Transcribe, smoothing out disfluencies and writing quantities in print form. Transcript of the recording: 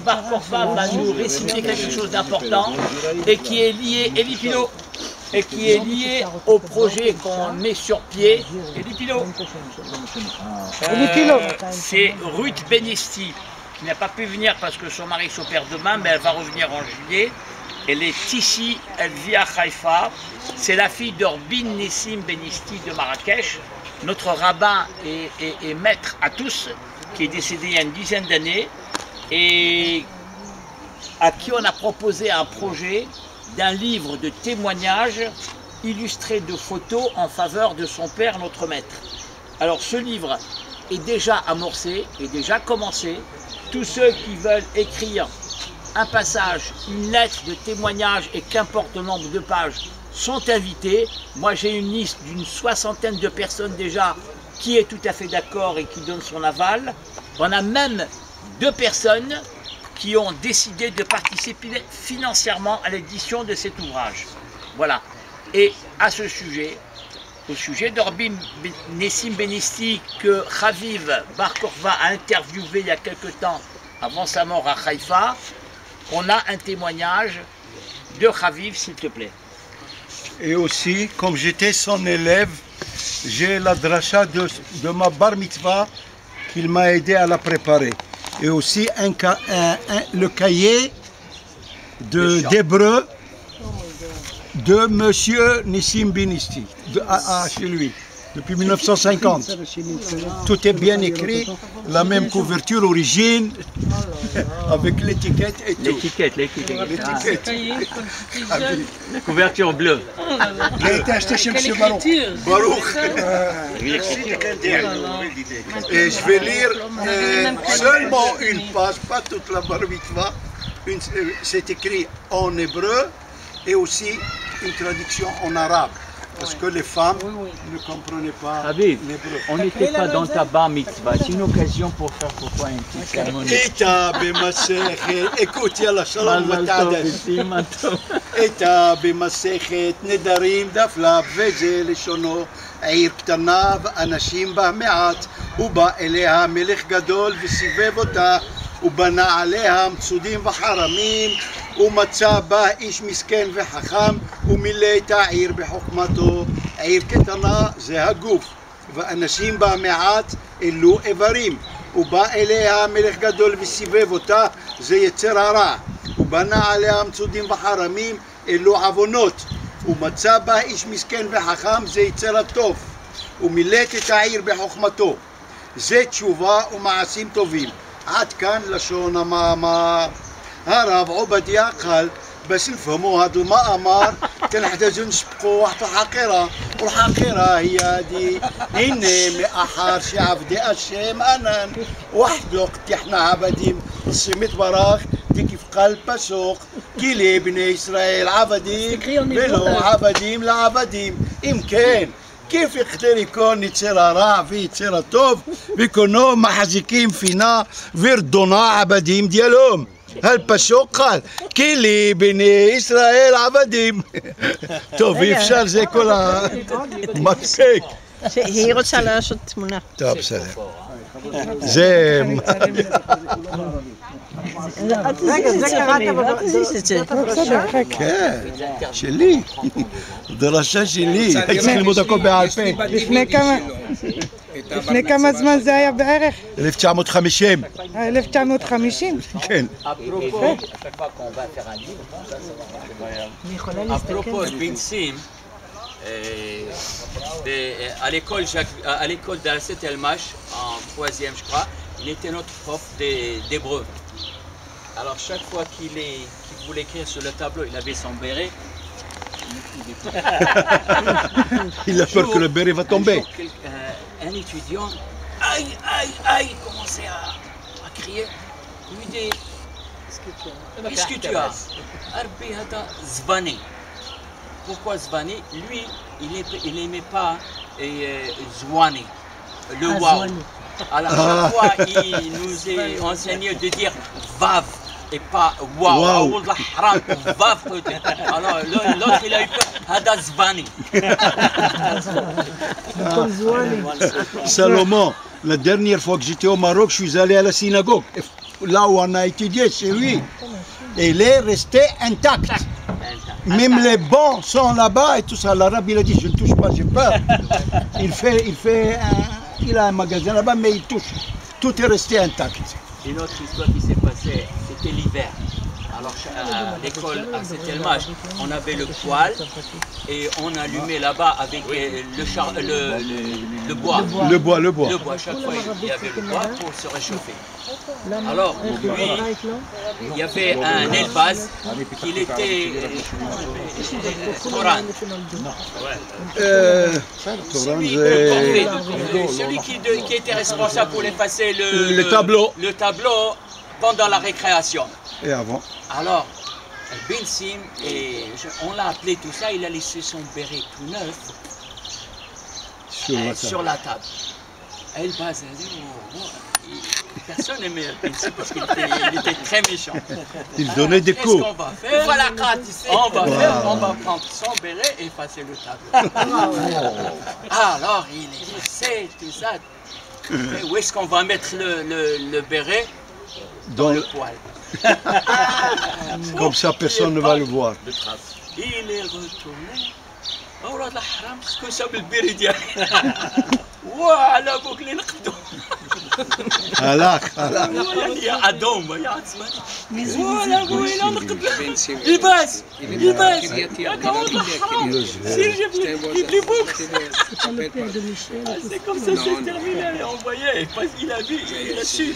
Bar Korfa va nous réciter quelque chose d'important et qui est lié, Eli Pilo, et qui est lié au projet qu'on met sur pied. Eli Pilo. C'est Ruth Benesti, qui n'a pas pu venir parce que son mari s'opère demain, mais elle va revenir en juillet. Elle est ici, elle vit à Haïfa. C'est la fille d'Orbin Nessim Benesti de Marrakech, notre rabbin et maître à tous, qui est décédé il y a une dizaine d'années, et à qui on a proposé un projet d'un livre de témoignages illustré de photos en faveur de son père, notre maître. Alors ce livre est déjà amorcé, est déjà commencé. Tous ceux qui veulent écrire un passage, une lettre de témoignage et qu'importe le nombre de pages sont invités. Moi j'ai une liste d'une 60aine de personnes déjà qui est tout à fait d'accord et qui donne son aval. On a même 2 personnes qui ont décidé de participer financièrement à l'édition de cet ouvrage. Voilà. Et à ce sujet, au sujet d'Orbin Nessim Benesti, que Chaviv Bar Korfa a interviewé il y a quelque temps avant sa mort à Haïfa, on a un témoignage de Chaviv, s'il te plaît. Et aussi, comme j'étais son élève, j'ai la dracha de ma bar mitzvah qu'il m'a aidé à la préparer. Et aussi le cahier d'hébreu de monsieur Nessim Benesti, chez lui, depuis 1950. Tout est bien écrit, la même couverture, origine, avec l'étiquette et tout. L'étiquette. La couverture bleue. Il a été acheté chez M. Baruch. Et je vais lire seulement une page, pas toute la bar mitzvah. C'est écrit en hébreu et aussi une traduction en arabe. Parce que les femmes ne comprenaient pas l'hébreu. On n'était pas dans ta bar mitzvah. C'est une occasion pour faire pourquoi une petite cérémonie. Eta b'masechet, écoute, yalla, shalom v'ta'adash. Eta b'masechet, nedarim, daf lav, וזה לשונו, עיר קטנה ואנשים בה מעט, ובא אליה מלך גדול וסיבב אותה, ובנה עליה מצודים וחרמים, ומצא בה איש מסכן וחכם, ומילא את העיר בחוכמתו. עיר קטנה זה הגוף, ואנשים בה מעט אלו איברים. ובא אליה מלך גדול וסיבב אותה, זה יצר הרע. ובנה עליה מצודים וחרמים, אלו עוונות. ומצא בה איש מסכן וחכם, זה יצר הטוב. ומילאת את העיר בחוכמתו. זה תשובה ומעשים טובים. עד כאן לשון המאמר. הרב עובדיה قال بس نفهموا هذا المأمر تنحتاج نسبقوا واحد الحقيرة والحقيرة هي دي إني مأحر شعب دي أشيم أنا واحد وقت إحنا عبديم سميت براخ دي كيف قلب بسوق كيلي بني إسرائيل عبديم بلو عبديم لعبديم إمكان كيف يقدر يكون يتصير رع في يتصير طوف بيكونوا محزكين فينا ويردونا عبديم ديالهم هالبسوق قال كيلي بني إسرائيل عبديم טוב, אי אפשר, זה כל המפסק. היא רוצה לעשות תמונה. טוב, בסדר. זה... כן, שלי. דרשה שלי. הייתי צריך ללמוד הכל בעל פה. לפני כמה זמן זה היה בערך? 1950. 1950? כן. אפרופו נסים, à l'école d'Alcet Elmash, en 3e je crois, il était notre prof d'hébreu. Alors chaque fois qu'il voulait écrire sur le tableau, il avait son béret. Il a peur que le béret va tomber. Un étudiant, aïe, commençait à crier. Il lui dit, qu'est-ce que tu as? Arbi hada Zvani. Pourquoi Zvani? Lui, il n'aimait pas Zouani, le waouh. Alors chaque fois, il nous est enseigné de dire Vav et pas waouh. Vav peut-être. Alors l'autre, il a eu peur, hada Zvani. Salomon, la dernière fois que j'étais au Maroc, je suis allé à la synagogue. là où on a étudié chez lui, il est resté intact. Même les bancs sont là-bas et tout ça. L'arabe, il a dit, je ne touche pas, j'ai peur. Il a un magasin là-bas, mais il touche. Tout est resté intact. Une autre histoire qui s'est passée, c'était l'hiver. Alors à l'école à Saint-Elmage, on avait le poêle et on allumait là-bas avec le bois. Le bois. Le bois, chaque fois il y avait le bois pour se réchauffer. Alors lui, il y avait un Elbaz qui était Toran. Celui qui était responsable pour effacer le tableau pendant la récréation. Et avant. Alors, Ben Sim, on l'a appelé tout ça, il a laissé son béret tout neuf sur la table. Elle base, personne n'aimait Ben Sim parce qu'il était très méchant. Il donnait des coups. Qu'est-ce qu'on va faire? Voilà, on va prendre son béret et effacer le tableau. Alors, il effacé tout ça. Et où est-ce qu'on va mettre le béret? Dans le poêle. Comme ça, personne ne va le voir. Il est retourné. Oh là là, haram, ce que ça veut le béret. Voilà, boucle les naqdou. Halak. يا عدوم يا عثمان ولا وين نقدر الباس يا كمان حرام سير جيب لي بوكس c'est comme ça c'est terminé envoyé parce qu'il a vu il a su